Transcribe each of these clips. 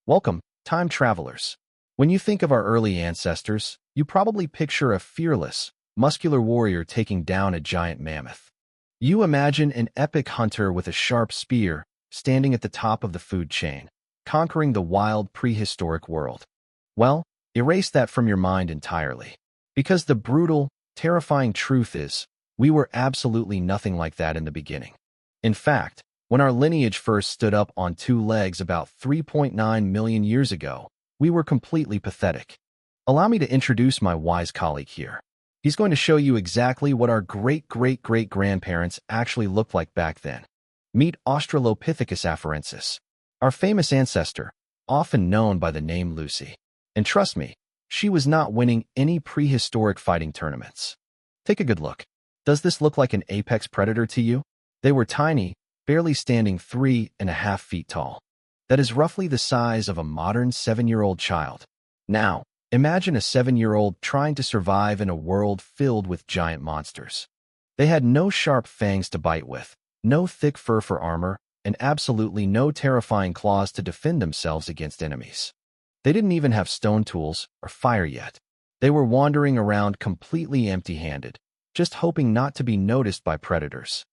Welcome, time travelers. When you think of our early ancestors, you probably picture a fearless, muscular warrior taking down a giant mammoth. You imagine an epic hunter with a sharp spear standing at the top of the food chain, conquering the wild prehistoric world. Well, erase that from your mind entirely. Because the brutal, terrifying truth is, we were absolutely nothing like that in the beginning. In fact, when our lineage first stood up on two legs about 3.9 million years ago, we were completely pathetic. Allow me to introduce my wise colleague here. He's going to show you exactly what our great-great-great-grandparents actually looked like back then. Meet Australopithecus afarensis, our famous ancestor, often known by the name Lucy. And trust me, she was not winning any prehistoric fighting tournaments. Take a good look. Does this look like an apex predator to you? They were tiny, barely standing 3.5 feet tall. That is roughly the size of a modern 7-year-old child. Now, imagine a 7-year-old trying to survive in a world filled with giant monsters. They had no sharp fangs to bite with, no thick fur for armor, and absolutely no terrifying claws to defend themselves against enemies. They didn't even have stone tools or fire yet. They were wandering around completely empty-handed, just hoping not to be noticed by predators.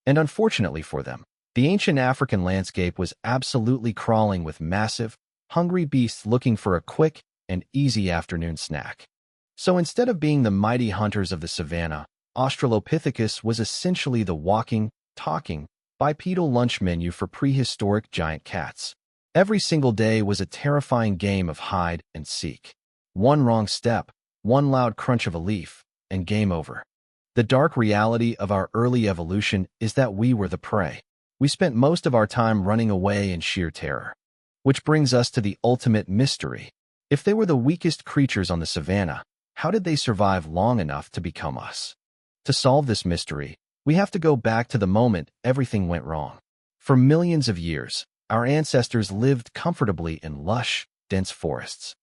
And unfortunately for them, the ancient African landscape was absolutely crawling with massive, hungry beasts looking for a quick and easy afternoon snack. So instead of being the mighty hunters of the savannah, Australopithecus was essentially the walking, talking, bipedal lunch menu for prehistoric giant cats. Every single day was a terrifying game of hide and seek. One wrong step, one loud crunch of a leaf, and game over. The dark reality of our early evolution is that we were the prey. We spent most of our time running away in sheer terror. Which brings us to the ultimate mystery. If they were the weakest creatures on the savannah, how did they survive long enough to become us? To solve this mystery, we have to go back to the moment everything went wrong. For millions of years, our ancestors lived comfortably in lush, dense forests.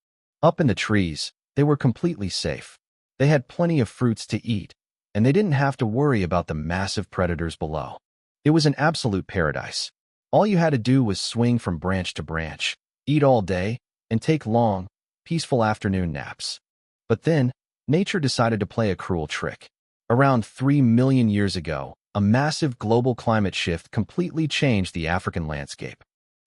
Up in the trees, they were completely safe. They had plenty of fruits to eat, and they didn't have to worry about the massive predators below. It was an absolute paradise. All you had to do was swing from branch to branch, eat all day, and take long, peaceful afternoon naps. But then, nature decided to play a cruel trick. Around 3 million years ago, a massive global climate shift completely changed the African landscape.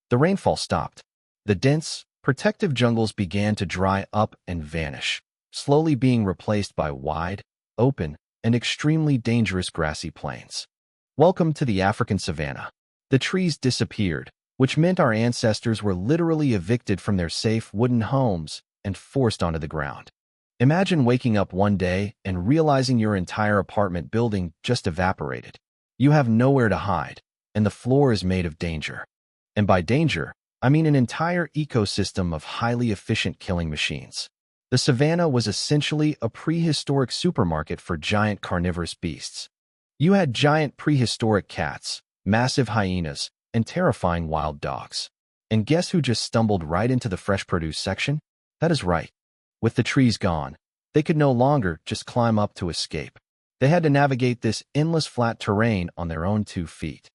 The rainfall stopped. The dense, protective jungles began to dry up and vanish, slowly being replaced by wide, open, and extremely dangerous grassy plains. Welcome to the African savanna. The trees disappeared, which meant our ancestors were literally evicted from their safe wooden homes and forced onto the ground. Imagine waking up one day and realizing your entire apartment building just evaporated. You have nowhere to hide, and the floor is made of danger. And by danger, I mean an entire ecosystem of highly efficient killing machines. The savannah was essentially a prehistoric supermarket for giant carnivorous beasts. You had giant prehistoric cats, massive hyenas, and terrifying wild dogs. And guess who just stumbled right into the fresh produce section? That is right. With the trees gone, they could no longer just climb up to escape. They had to navigate this endless flat terrain on their own 2 feet.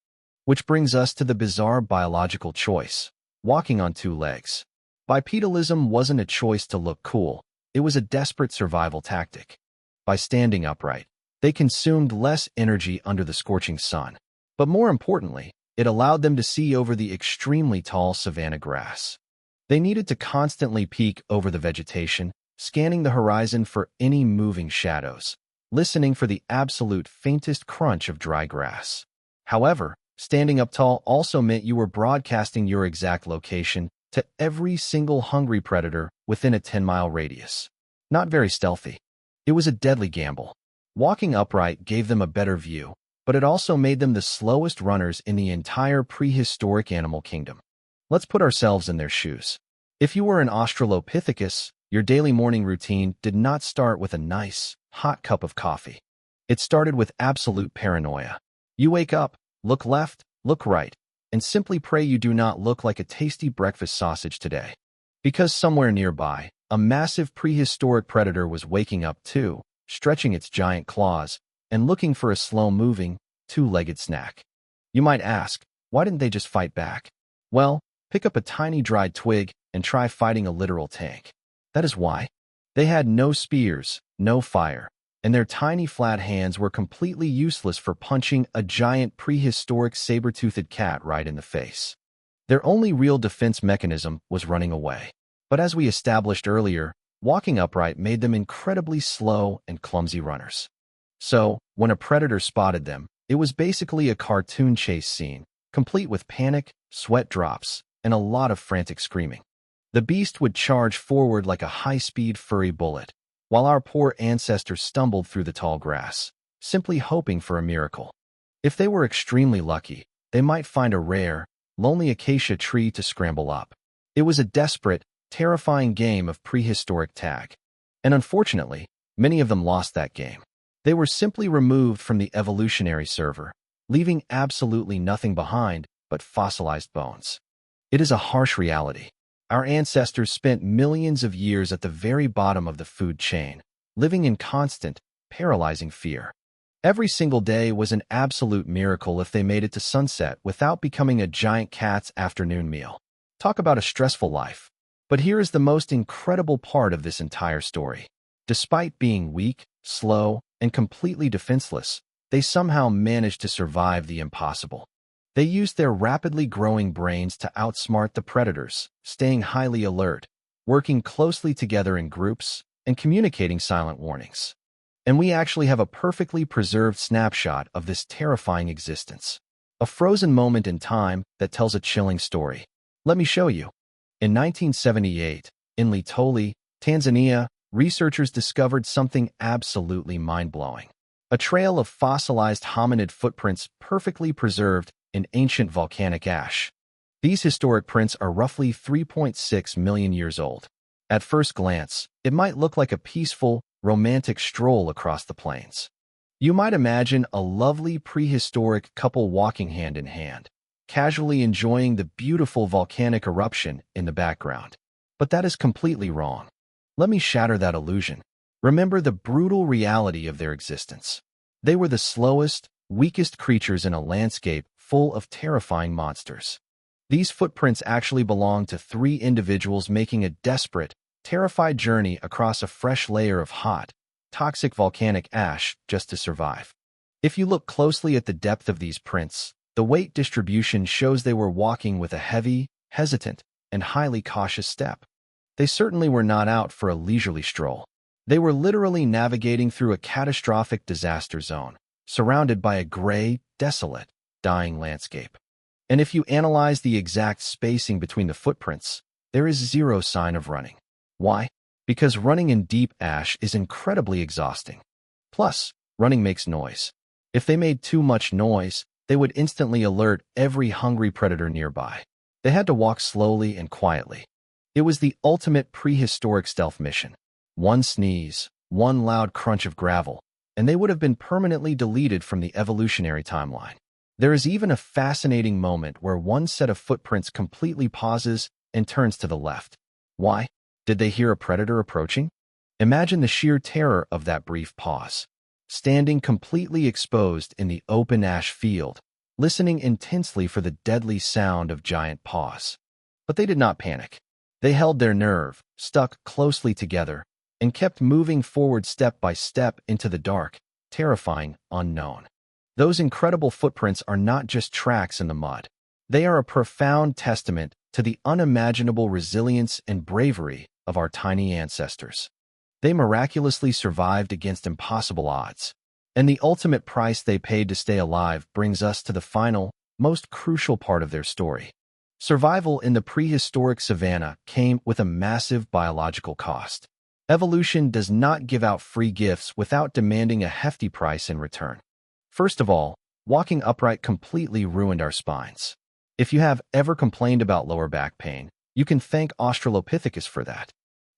Which brings us to the bizarre biological choice, walking on 2 legs. Bipedalism wasn't a choice to look cool. It was a desperate survival tactic. By standing upright, they consumed less energy under the scorching sun. But more importantly, it allowed them to see over the extremely tall savanna grass. They needed to constantly peek over the vegetation, scanning the horizon for any moving shadows, listening for the absolute faintest crunch of dry grass. However, standing up tall also meant you were broadcasting your exact location to every single hungry predator within a 10-mile radius. Not very stealthy. It was a deadly gamble. Walking upright gave them a better view, but it also made them the slowest runners in the entire prehistoric animal kingdom. Let's put ourselves in their shoes. If you were an Australopithecus, your daily morning routine did not start with a nice, hot cup of coffee. It started with absolute paranoia. You wake up, look left, look right, and simply pray you do not look like a tasty breakfast sausage today. Because somewhere nearby, a massive prehistoric predator was waking up too, stretching its giant claws, and looking for a slow-moving, 2-legged snack. You might ask, why didn't they just fight back? Well, pick up a tiny dried twig and try fighting a literal tank. That is why. They had no spears, no fire, and their tiny flat hands were completely useless for punching a giant prehistoric saber-toothed cat right in the face. Their only real defense mechanism was running away. But as we established earlier, walking upright made them incredibly slow and clumsy runners. So, when a predator spotted them, it was basically a cartoon chase scene, complete with panic, sweat drops, and a lot of frantic screaming. The beast would charge forward like a high-speed furry bullet, while our poor ancestors stumbled through the tall grass, simply hoping for a miracle. If they were extremely lucky, they might find a rare, lonely acacia tree to scramble up. It was a desperate, terrifying game of prehistoric tag. And unfortunately, many of them lost that game. They were simply removed from the evolutionary server, leaving absolutely nothing behind but fossilized bones. It is a harsh reality. Our ancestors spent millions of years at the very bottom of the food chain, living in constant, paralyzing fear. Every single day was an absolute miracle if they made it to sunset without becoming a giant cat's afternoon meal. Talk about a stressful life. But here is the most incredible part of this entire story. Despite being weak, slow, and completely defenseless, they somehow managed to survive the impossible. They used their rapidly growing brains to outsmart the predators, staying highly alert, working closely together in groups, and communicating silent warnings. And we actually have a perfectly preserved snapshot of this terrifying existence. A frozen moment in time that tells a chilling story. Let me show you. In 1978, in Litoli, Tanzania, researchers discovered something absolutely mind-blowing. A trail of fossilized hominid footprints perfectly preserved in ancient volcanic ash. These historic prints are roughly 3.6 million years old. At first glance, it might look like a peaceful, romantic stroll across the plains. You might imagine a lovely prehistoric couple walking hand in hand, casually enjoying the beautiful volcanic eruption in the background. But that is completely wrong. Let me shatter that illusion. Remember the brutal reality of their existence. They were the slowest, weakest creatures in a landscape full of terrifying monsters. These footprints actually belonged to 3 individuals making a desperate, terrified journey across a fresh layer of hot, toxic volcanic ash just to survive. If you look closely at the depth of these prints, the weight distribution shows they were walking with a heavy, hesitant, and highly cautious step. They certainly were not out for a leisurely stroll. They were literally navigating through a catastrophic disaster zone, surrounded by a gray, desolate, dying landscape. And if you analyze the exact spacing between the footprints, there is zero sign of running. Why? Because running in deep ash is incredibly exhausting. Plus, running makes noise. If they made too much noise, they would instantly alert every hungry predator nearby. They had to walk slowly and quietly. It was the ultimate prehistoric stealth mission. One sneeze, one loud crunch of gravel, and they would have been permanently deleted from the evolutionary timeline. There is even a fascinating moment where one set of footprints completely pauses and turns to the left. Why? Did they hear a predator approaching? Imagine the sheer terror of that brief pause. Standing completely exposed in the open ash field, listening intensely for the deadly sound of giant paws. But they did not panic. They held their nerve, stuck closely together, and kept moving forward step by step into the dark, terrifying unknown. Those incredible footprints are not just tracks in the mud. They are a profound testament to the unimaginable resilience and bravery of our tiny ancestors. They miraculously survived against impossible odds, and the ultimate price they paid to stay alive brings us to the final, most crucial part of their story. Survival in the prehistoric savanna came with a massive biological cost. Evolution does not give out free gifts without demanding a hefty price in return. First of all, walking upright completely ruined our spines. If you have ever complained about lower back pain, you can thank Australopithecus for that.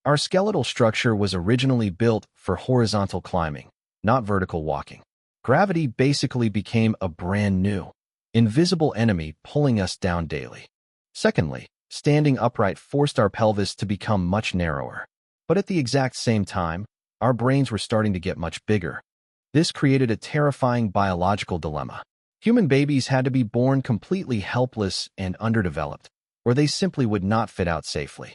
Our skeletal structure was originally built for horizontal climbing, not vertical walking. Gravity basically became a brand new, invisible enemy pulling us down daily. Secondly, standing upright forced our pelvis to become much narrower. But at the exact same time, our brains were starting to get much bigger. This created a terrifying biological dilemma. Human babies had to be born completely helpless and underdeveloped, or they simply would not fit out safely.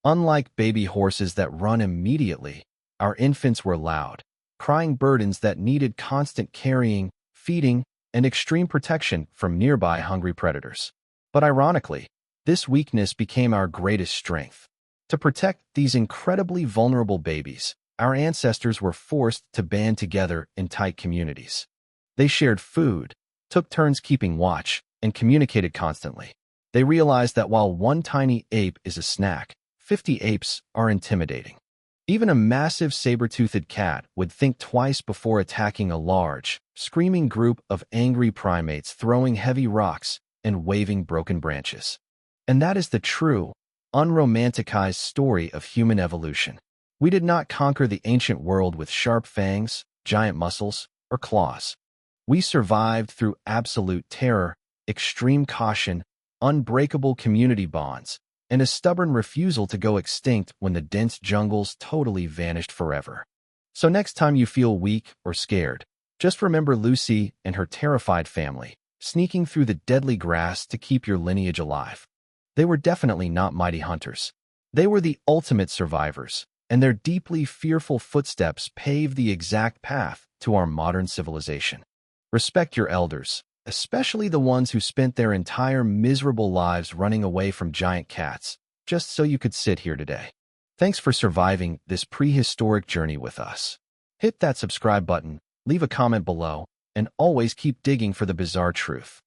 Unlike baby horses that run immediately, our infants were loud, crying burdens that needed constant carrying, feeding, and extreme protection from nearby hungry predators. But ironically, this weakness became our greatest strength. To protect these incredibly vulnerable babies, our ancestors were forced to band together in tight communities. They shared food, took turns keeping watch, and communicated constantly. They realized that while one tiny ape is a snack, 50 apes are intimidating. Even a massive saber-toothed cat would think twice before attacking a large, screaming group of angry primates throwing heavy rocks and waving broken branches. And that is the true, unromanticized story of human evolution. We did not conquer the ancient world with sharp fangs, giant muscles, or claws. We survived through absolute terror, extreme caution, unbreakable community bonds, and a stubborn refusal to go extinct when the dense jungles totally vanished forever. So next time you feel weak or scared, just remember Lucy and her terrified family, sneaking through the deadly grass to keep your lineage alive. They were definitely not mighty hunters. They were the ultimate survivors, and their deeply fearful footsteps paved the exact path to our modern civilization. Respect your elders, especially the ones who spent their entire miserable lives running away from giant cats, just so you could sit here today. Thanks for surviving this prehistoric journey with us. Hit that subscribe button, leave a comment below, and always keep digging for the bizarre truth.